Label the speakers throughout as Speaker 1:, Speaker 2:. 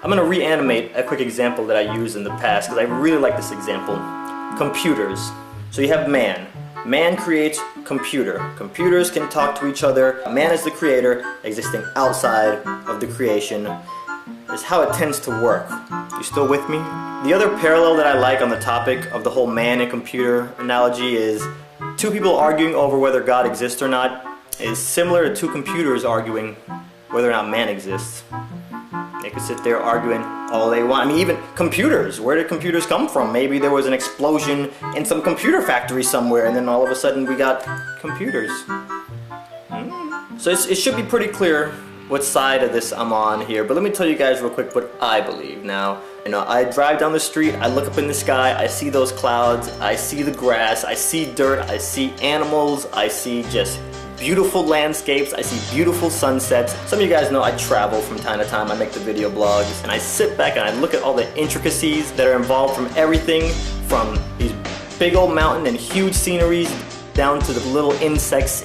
Speaker 1: I'm gonna reanimate a quick example that I used in the past because I really like this example. Computers. So you have man. Man creates computer. Computers can talk to each other. Man is the creator, existing outside of the creation. Is how it tends to work. You still with me? The other parallel that I like on the topic of the whole man and computer analogy is two people arguing over whether God exists or not is similar to two computers arguing whether or not man exists. They could sit there arguing all they want. I mean, even computers. Where did computers come from? Maybe there was an explosion in some computer factory somewhere and then all of a sudden we got computers. So it should be pretty clear what side of this I'm on here, but let me tell you guys real quick what I believe. Now, I drive down the street, I look up in the sky, I see those clouds, I see the grass, I see dirt, I see animals, I see just beautiful landscapes, I see beautiful sunsets. Some of you guys know I travel from time to time, I make the video blogs, and I sit back and I look at all the intricacies that are involved from everything from these big old mountain and huge sceneries down to the little insects.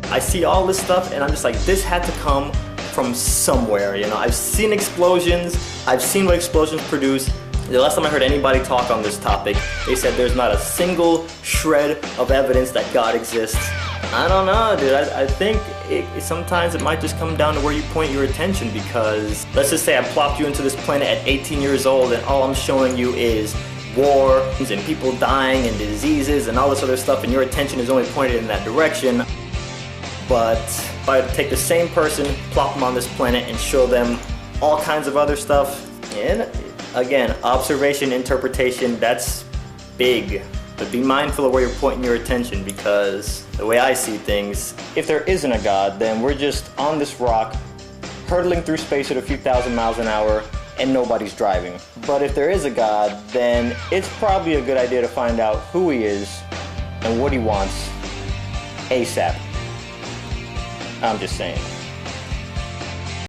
Speaker 1: I see all this stuff and I'm just like, this had to come from somewhere, I've seen explosions, I've seen what explosions produce. The last time I heard anybody talk on this topic, they said there's not a single shred of evidence that God exists. I don't know, dude. I think sometimes it might just come down to where you point your attention, because let's just say I plopped you into this planet at 18 years old and all I'm showing you is war and people dying and diseases and all this other stuff, and your attention is only pointed in that direction. But if I take the same person, plop them on this planet and show them all kinds of other stuff, and again, observation, interpretation, that's big. But be mindful of where you're pointing your attention, because the way I see things, if there isn't a God, then we're just on this rock, hurtling through space at a few thousand miles an hour, and nobody's driving. But if there is a God, then it's probably a good idea to find out who he is and what he wants ASAP. I'm just saying.